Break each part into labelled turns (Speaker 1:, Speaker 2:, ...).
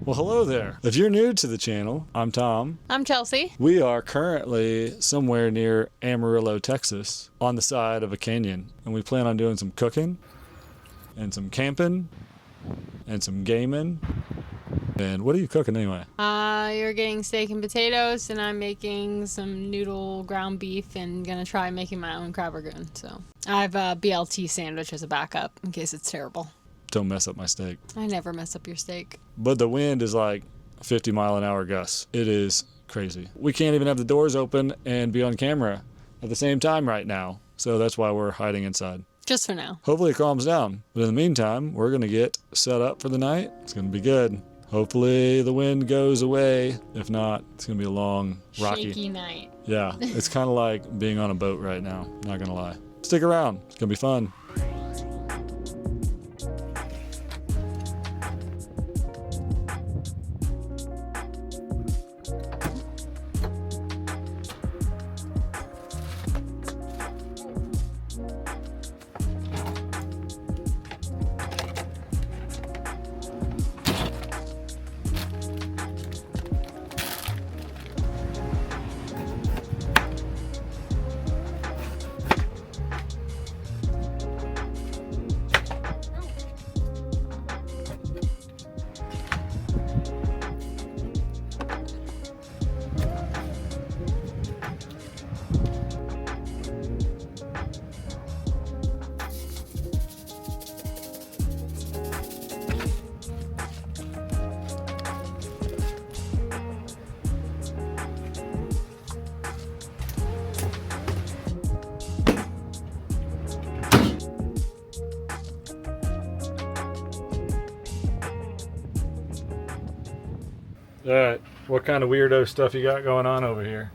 Speaker 1: Well, hello there. If you're new to the channel, I'm Tom.
Speaker 2: I'm Chelsea.
Speaker 1: We are currently somewhere near Amarillo, Texas, on the side of a canyon. And we plan on doing some cooking and some camping and some gaming. And what are you cooking anyway?
Speaker 2: You're getting steak and potatoes, and I'm making some noodle ground beef and gonna try making my own crab rangoon. So I have a BLT sandwich as a backup in case it's terrible.
Speaker 1: Don't mess up my steak.
Speaker 2: I never mess up your steak.
Speaker 1: But the wind is like 50-mile-an-hour gusts. It is crazy. We can't even have the doors open and be on camera at the same time right now. So that's why we're hiding inside.
Speaker 2: Just for now.
Speaker 1: Hopefully it calms down. But in the meantime, we're going to get set up for the night. It's going to be good. Hopefully the wind goes away. If not, it's going to be a long, rocky...
Speaker 2: shaky night.
Speaker 1: Yeah, it's kind of like being on a boat right now. Not going to lie. Stick around. It's going to be fun. All right, what kind of weirdo stuff you got going on over here?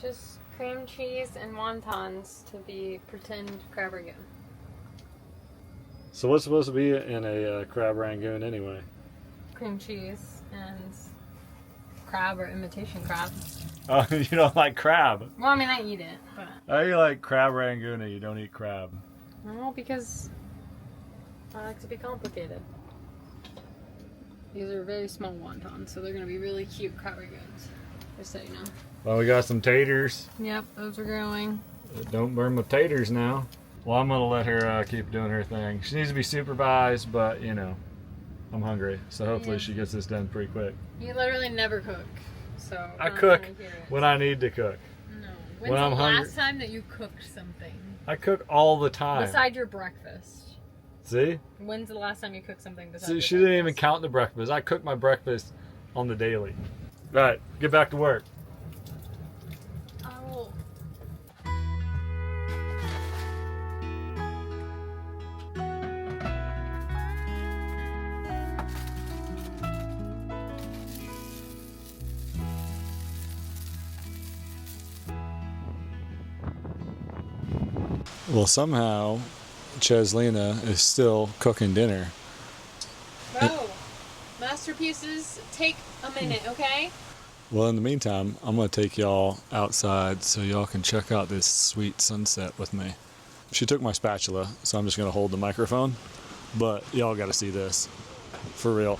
Speaker 2: Just cream cheese and wontons to be pretend crab rangoon.
Speaker 1: So what's supposed to be in a crab rangoon anyway?
Speaker 2: Cream cheese and crab or imitation crab.
Speaker 1: Oh, you don't like crab?
Speaker 2: Well, I mean, I eat it, but...
Speaker 1: How do you like crab rangoon and you don't eat crab?
Speaker 2: Well, because I like to be complicated. These are very small wontons, so they're going to be really cute crab rangoons. Just so you know.
Speaker 1: Well, we got some taters.
Speaker 2: Yep, those are growing.
Speaker 1: Don't burn my taters now. Well, I'm going to let her keep doing her thing. She needs to be supervised, but, you know, I'm hungry. So hopefully she gets this done pretty quick.
Speaker 2: You literally never cook, so...
Speaker 1: I cook when I need to cook.
Speaker 2: No. When's the last time that you cooked something?
Speaker 1: I cook all the time.
Speaker 2: Besides your breakfast.
Speaker 1: See?
Speaker 2: When's the last time you cooked something besides
Speaker 1: See, she didn't even count the breakfast. I cook my breakfast on the daily. All right, get back to work.
Speaker 2: Oh.
Speaker 1: Well, somehow Cheslina is still cooking dinner.
Speaker 2: Bro, masterpieces take a minute, okay?
Speaker 1: Well, in the meantime, I'm going to take y'all outside so y'all can check out this sweet sunset with me. She took my spatula, so I'm just going to hold the microphone. But y'all got to see this. For real.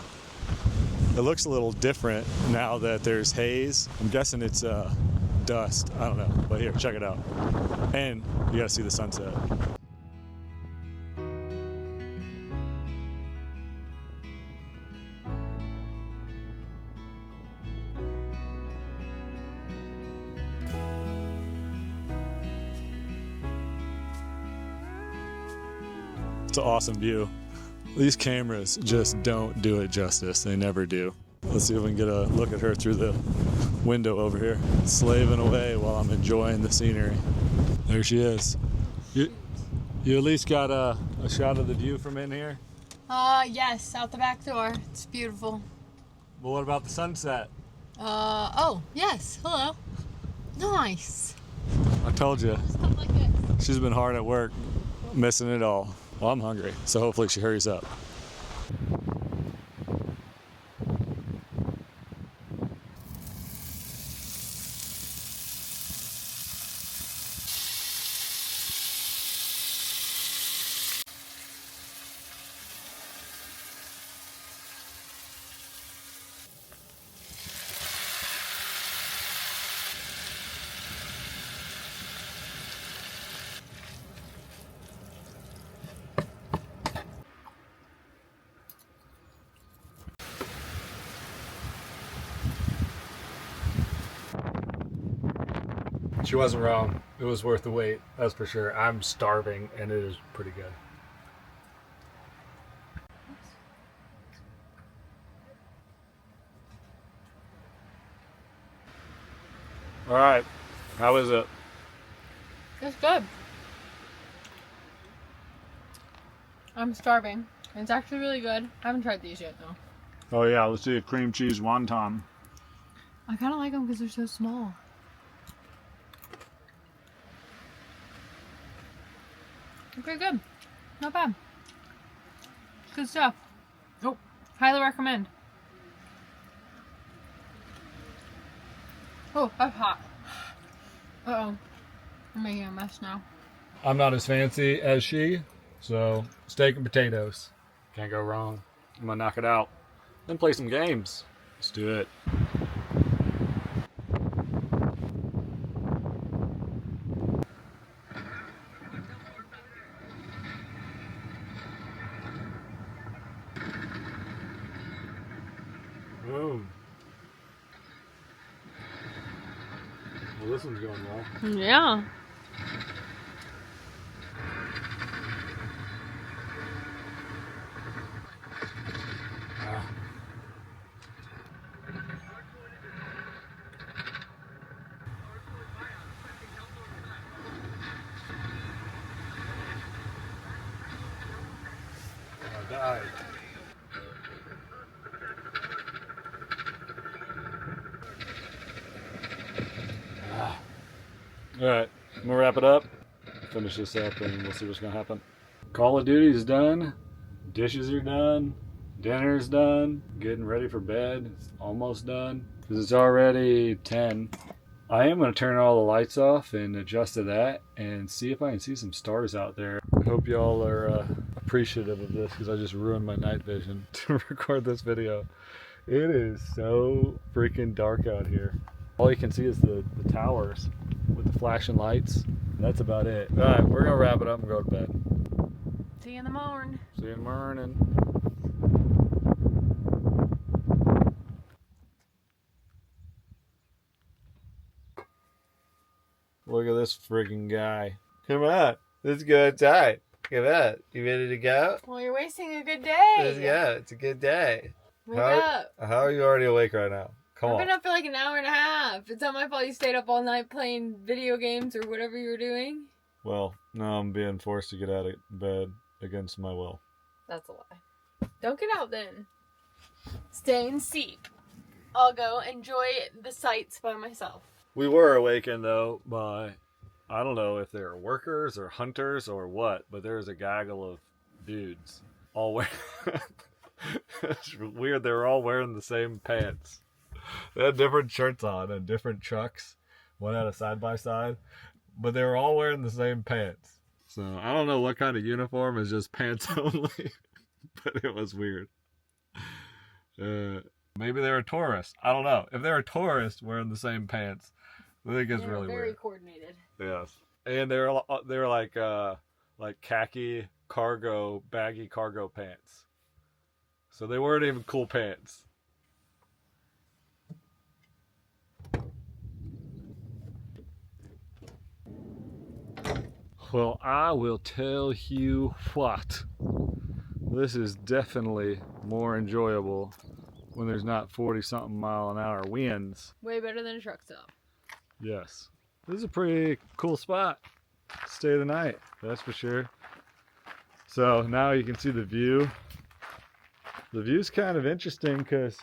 Speaker 1: It looks a little different now that there's haze. I'm guessing it's dust. I don't know. But here, check it out. And you got to see the sunset. It's an awesome view. These cameras just don't do it justice. They never do. Let's see if we can get a look at her through the window over here, slaving away while I'm enjoying the scenery. There she is. You at least got a shot of the view from in here?
Speaker 2: Yes, out the back door. It's beautiful.
Speaker 1: Well, what about the sunset?
Speaker 2: Oh, yes. Hello. Nice.
Speaker 1: I told you.
Speaker 2: Stuff like this.
Speaker 1: She's been hard at work, missing it all. Well, I'm hungry, so hopefully she hurries up. She wasn't wrong. It was worth the wait, that's for sure. I'm starving, and it is pretty good. All right, how is it?
Speaker 2: It's good. I'm starving. It's actually really good. I haven't tried these yet, though.
Speaker 1: Oh yeah, let's see a cream cheese wonton.
Speaker 2: I kind of like them because they're so small. Okay, good. Not bad. Good stuff. Oh, highly recommend. Oh, that's hot. Uh-oh. I'm making a mess now.
Speaker 1: I'm not as fancy as she, so steak and potatoes. Can't go wrong. I'm gonna knock it out. Then play some games. Let's do it. Boom. Well, this one's going well.
Speaker 2: Yeah.
Speaker 1: I died. All right, I'm gonna wrap it up, finish this up, and we'll see what's gonna happen. Call of Duty's done, dishes are done, dinner's done, getting ready for bed. It's almost done because it's already 10. I am gonna turn all the lights off and adjust to that and see if I can see some stars out there. I hope y'all are appreciative of this because I just ruined my night vision to record this video. It is so freaking dark out here. All you can see is the towers with the flashing lights. And that's about it. All right, we're gonna wrap it up and go to bed.
Speaker 2: See you in the morning.
Speaker 1: See you in the morning. Look at this freaking guy. Come on, let's go outside. Come on, you ready to go?
Speaker 2: Well, you're wasting a good day.
Speaker 1: Let's go. It's a good day.
Speaker 2: Wake up.
Speaker 1: How are you already awake right now? Come
Speaker 2: I've
Speaker 1: on.
Speaker 2: been up for like an hour and a half. It's not my fault you stayed up all night playing video games or whatever you were doing.
Speaker 1: Well, now I'm being forced to get out of bed against my will.
Speaker 2: That's a lie. Don't get out then. Stay and sleep. I'll go enjoy the sights by myself.
Speaker 1: We were awakened though by, I don't know if they're workers or hunters or what, but there's a gaggle of dudes all wearing. It's weird. They were all wearing the same pants. They had different shirts on and different trucks. One had a side by side, but they were all wearing the same pants. So I don't know what kind of uniform is just pants only, but it was weird. Maybe they were tourists. I don't know. If they were tourists wearing the same pants, I think it's really
Speaker 2: very
Speaker 1: weird.
Speaker 2: coordinated.
Speaker 1: Yes, and they're like khaki cargo, baggy cargo pants. So they weren't even cool pants. Well, I will tell you what. This is definitely more enjoyable when there's not 40-something mile an hour winds.
Speaker 2: Way better than a truck stop.
Speaker 1: Yes. This is a pretty cool spot. Stay the night, that's for sure. So now you can see the view. The view's kind of interesting because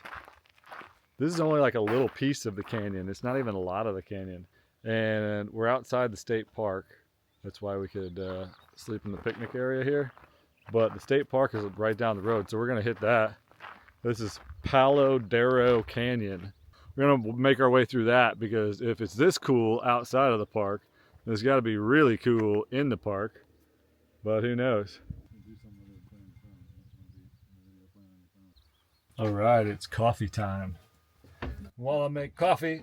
Speaker 1: this is only like a little piece of the canyon. It's not even a lot of the canyon. And we're outside the state park. That's why we could sleep in the picnic area here. But the state park is right down the road, so we're gonna hit that. This is Palo Duro Canyon. We're gonna make our way through that because if it's this cool outside of the park, then it's gotta be really cool in the park. But who knows? All right, it's coffee time. While I make coffee,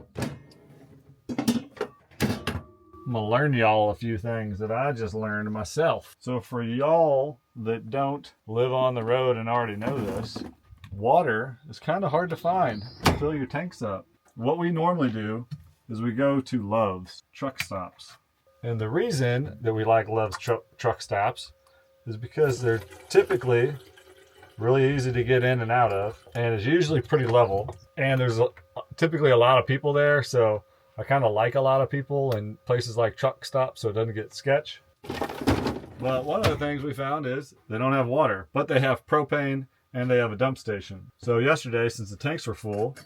Speaker 1: I'm gonna learn y'all a few things that I just learned myself. So for y'all that don't live on the road and already know this, water is kind of hard to find to fill your tanks up. What we normally do is we go to Love's truck stops. And the reason that we like Love's truck stops is because they're typically really easy to get in and out of, and it's usually pretty level. And there's typically a lot of people there, so I kind of like a lot of people in places like truck stops so it doesn't get sketch. But one of the things we found is they don't have water, but they have propane and they have a dump station. So yesterday, since the tanks were full,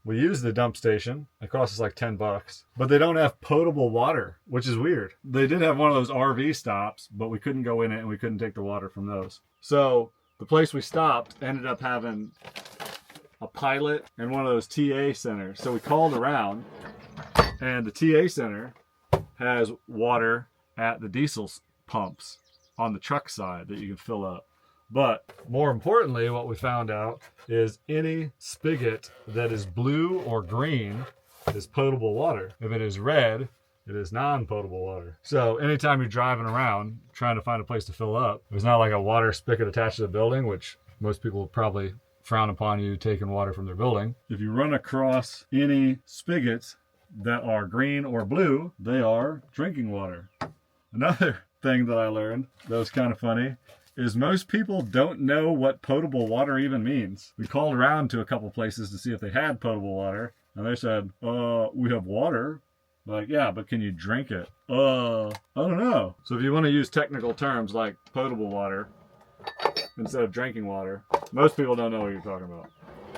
Speaker 1: we used the dump station. It cost us like $10, but they don't have potable water, which is weird. They did have one of those RV stops, but we couldn't go in it and we couldn't take the water from those. So the place we stopped ended up having a pilot and one of those TA centers. So we called around, and the TA center has water at the diesel pumps on the truck side that you can fill up. But more importantly, what we found out is any spigot that is blue or green is potable water. If it is red, it is non-potable water. So anytime you're driving around trying to find a place to fill up, it's not like a water spigot attached to the building, which most people will probably frown upon you taking water from their building. If you run across any spigots that are green or blue, they are drinking water. Another thing that I learned that was kind of funny is most people don't know what potable water even means. We called around to a couple places to see if they had potable water, and they said, we have water. Like, yeah, but can you drink it? I don't know. So if you want to use technical terms like potable water instead of drinking water, most people don't know what you're talking about.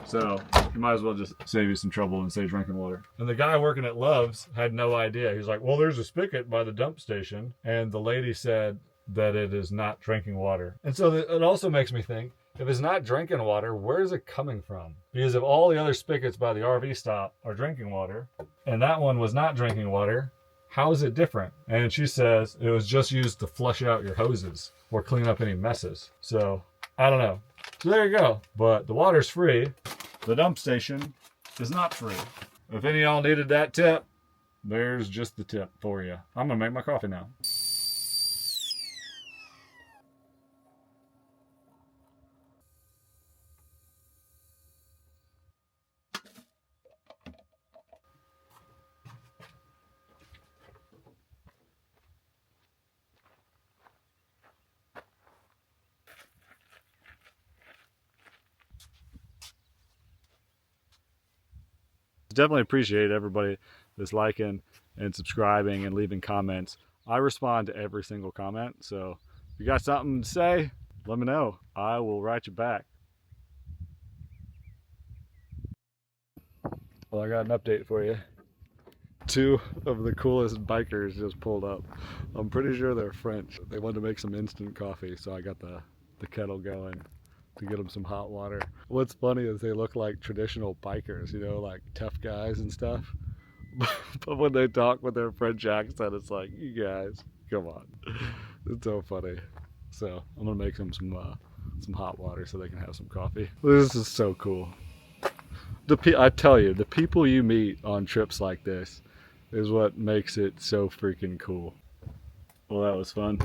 Speaker 1: So you might as well just save you some trouble and say drinking water. And the guy working at Love's had no idea. He's like, well, there's a spigot by the dump station. And the lady said that it is not drinking water. And so it also makes me think, if it's not drinking water, where is it coming from? Because if all the other spigots by the RV stop are drinking water, and that one was not drinking water, how is it different? And she says it was just used to flush out your hoses or clean up any messes. So I don't know. So there you go. But the water's free. The dump station is not free. If any of y'all needed that tip, there's just the tip for you. I'm gonna make my coffee now. Definitely appreciate everybody that's liking and subscribing and leaving comments. I respond to every single comment, so if you got something to say, let me know. I will write you back. Well, I got an update for you. 2 of the coolest bikers just pulled up. I'm pretty sure they're French. They wanted to make some instant coffee, so I got the kettle going to get them some hot water. What's funny is they look like traditional bikers, you know, like tough guys and stuff. But when they talk with their French accent, it's like, you guys, come on. It's so funny. So I'm gonna make them some hot water so they can have some coffee. This is so cool. I tell you, the people you meet on trips like this is what makes it so freaking cool. Well, that was fun.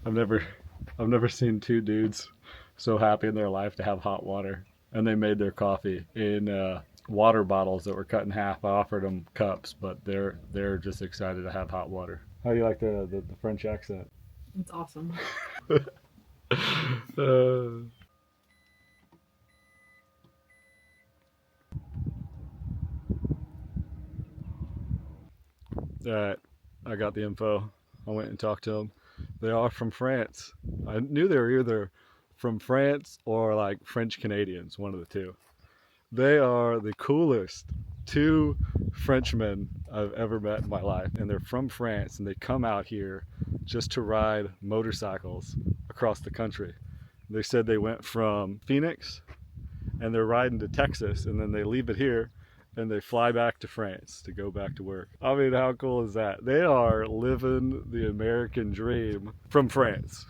Speaker 1: I've never seen 2 dudes so happy in their life to have hot water. And they made their coffee in water bottles that were cut in half. I offered them cups, but they're just excited to have hot water. How do you like the French accent?
Speaker 2: It's awesome.
Speaker 1: Alright, I got the info. I went and talked to them. They are from France. I knew they were either from France or like French Canadians, one of the two. They are the coolest 2 Frenchmen I've ever met in my life, and they're from France, and they come out here just to ride motorcycles across the country. They said they went from Phoenix and they're riding to Texas, and then they leave it here and they fly back to France to go back to work. I mean, how cool is that? They are living the American dream from France.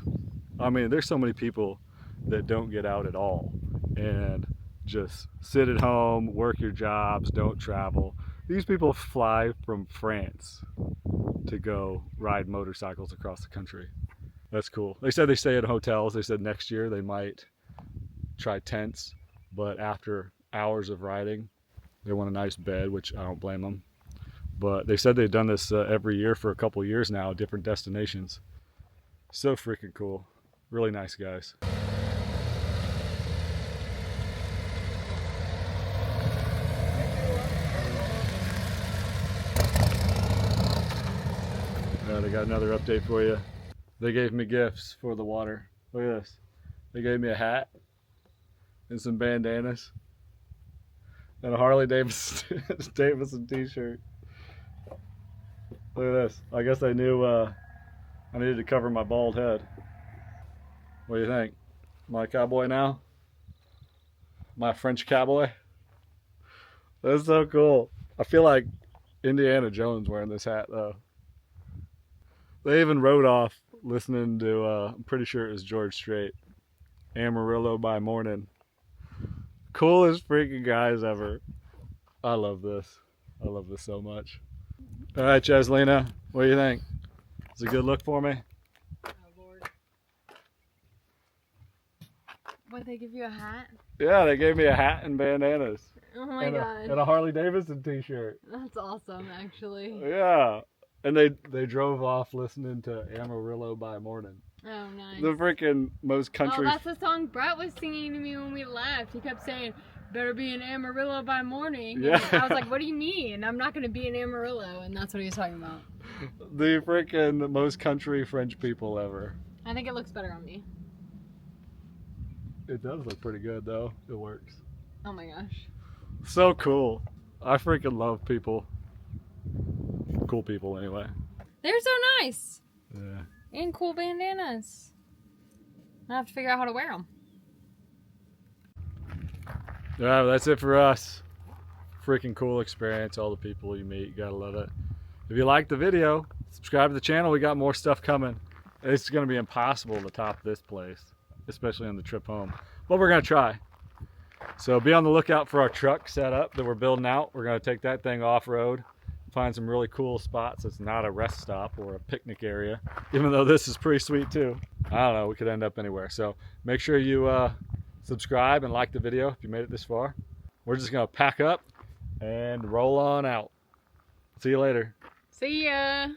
Speaker 1: I mean, there's so many people that don't get out at all and just sit at home, work your jobs, don't travel. These people fly from France to go ride motorcycles across the country. That's cool. They said they stay at hotels. They said next year they might try tents, but after hours of riding, they want a nice bed, which I don't blame them. But they said they've done this every year for a couple years now, different destinations. So freaking cool. Really nice guys. They got another update for you. They gave me gifts for the water. Look at this. They gave me a hat and some bandanas and a Harley Davidson t-shirt. Look at this. I guess they knew I needed to cover my bald head. What do you think? Am I a cowboy now? Am I a French cowboy? That's so cool. I feel like Indiana Jones wearing this hat though. They even rode off listening to, I'm pretty sure it was George Strait, Amarillo by Morning. Coolest freaking guys ever. I love this. I love this so much. All right, Cheslina, what do you think? It's a good look for me?
Speaker 2: Oh, Lord. What, they give you a hat?
Speaker 1: Yeah, they gave me a hat and bandanas.
Speaker 2: Oh my God.
Speaker 1: And a Harley Davidson t-shirt.
Speaker 2: That's awesome, actually.
Speaker 1: Yeah. And they drove off listening to Amarillo by Morning.
Speaker 2: Oh, nice.
Speaker 1: The freaking most country.
Speaker 2: Oh, that's the song Brett was singing to me when we left. He kept saying, better be in Amarillo by morning.
Speaker 1: Yeah.
Speaker 2: And I was like, what do you mean? I'm not going to be in Amarillo. And that's what he was talking about.
Speaker 1: The freaking most country French people ever.
Speaker 2: I think it looks better on me.
Speaker 1: It does look pretty good though. It works.
Speaker 2: Oh my gosh.
Speaker 1: So cool. I freaking love people. Cool people anyway.
Speaker 2: They're so nice.
Speaker 1: Yeah.
Speaker 2: And cool bandanas. I have to figure out how to wear them.
Speaker 1: All right, well, that's it for us. Freaking cool experience. All the people you meet, you gotta love it. If you liked the video, subscribe to the channel. We got more stuff coming. It's gonna be impossible to top this place, especially on the trip home. But we're gonna try. So be on the lookout for our truck setup that we're building out. We're gonna take that thing off-road, find some really cool spots. It's not a rest stop or a picnic area, even though this is pretty sweet too. I don't know, we could end up anywhere. So make sure you subscribe and like the video if you made it this far. We're just gonna pack up and roll on out. See you later.
Speaker 2: See ya.